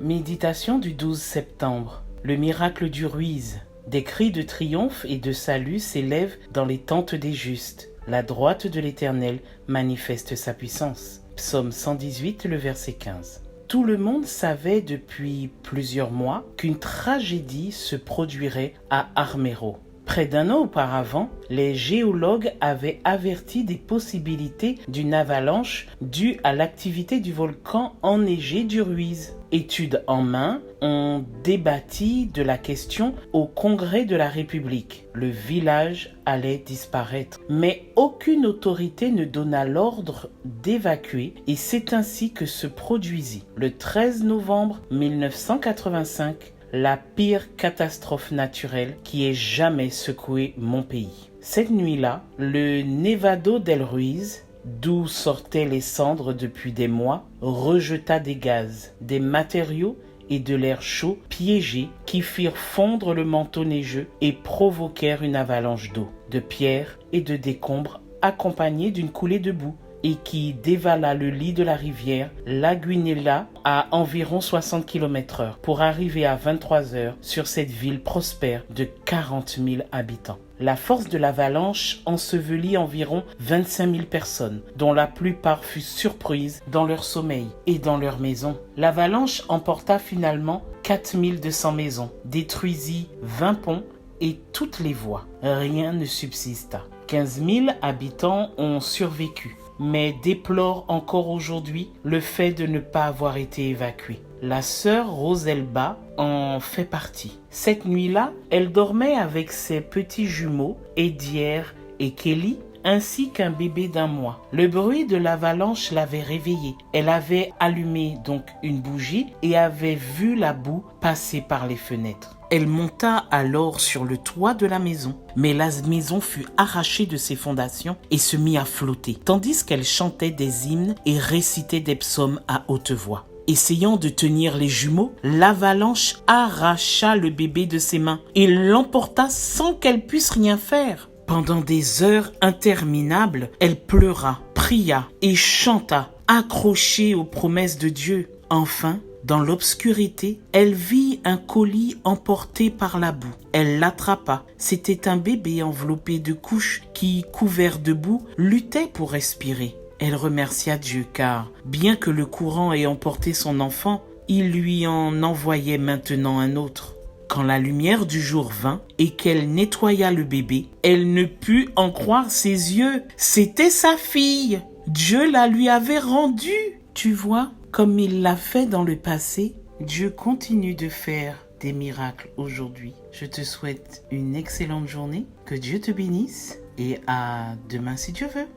Méditation du 12 septembre. Le miracle du Ruiz. Des cris de triomphe et de salut s'élèvent dans les tentes des justes. La droite de l'Éternel manifeste sa puissance. Psaume 118, le verset 15. Tout le monde savait depuis plusieurs mois qu'une tragédie se produirait à Armero. Près d'un an auparavant, les géologues avaient averti des possibilités d'une avalanche due à l'activité du volcan enneigé du Ruiz. Études en main, on débattit de la question au Congrès de la République. Le village allait disparaître, mais aucune autorité ne donna l'ordre d'évacuer et c'est ainsi que se produisit, le 13 novembre 1985, la pire catastrophe naturelle qui ait jamais secoué mon pays. Cette nuit-là, le Nevado del Ruiz, d'où sortaient les cendres depuis des mois, rejeta des gaz, des matériaux et de l'air chaud piégés qui firent fondre le manteau neigeux et provoquèrent une avalanche d'eau, de pierres et de décombres accompagnée d'une coulée de boue et qui dévala le lit de la rivière Lagunilla à environ 60 km/h pour arriver à 23h sur cette ville prospère de 40 000 habitants. La force de l'avalanche ensevelit environ 25 000 personnes, dont la plupart furent surprises dans leur sommeil et dans leur maison. L'avalanche emporta finalement 4 200 maisons, détruisit 20 ponts et toutes les voies. Rien ne subsista. 15 000 habitants ont survécu, mais déplorent encore aujourd'hui le fait de ne pas avoir été évacués. La sœur Roselba en fait partie. Cette nuit-là, elle dormait avec ses petits jumeaux, Edier et Kelly, ainsi qu'un bébé d'1 mois. Le bruit de l'avalanche l'avait réveillée. Elle avait allumé donc une bougie et avait vu la boue passer par les fenêtres. Elle monta alors sur le toit de la maison, mais la maison fut arrachée de ses fondations et se mit à flotter, tandis qu'elle chantait des hymnes et récitait des psaumes à haute voix. Essayant de tenir les jumeaux, l'avalanche arracha le bébé de ses mains et l'emporta sans qu'elle puisse rien faire. Pendant des heures interminables, elle pleura, pria et chanta, accrochée aux promesses de Dieu. Enfin, dans l'obscurité, elle vit un colis emporté par la boue. Elle l'attrapa. C'était un bébé enveloppé de couches qui, couvert de boue, luttait pour respirer. Elle remercia Dieu car, bien que le courant ait emporté son enfant, il lui en envoyait maintenant un autre. Quand la lumière du jour vint et qu'elle nettoya le bébé, elle ne put en croire ses yeux. C'était sa fille. Dieu la lui avait rendue. Tu vois, comme il l'a fait dans le passé, Dieu continue de faire des miracles aujourd'hui. Je te souhaite une excellente journée, que Dieu te bénisse et à demain si Dieu veut.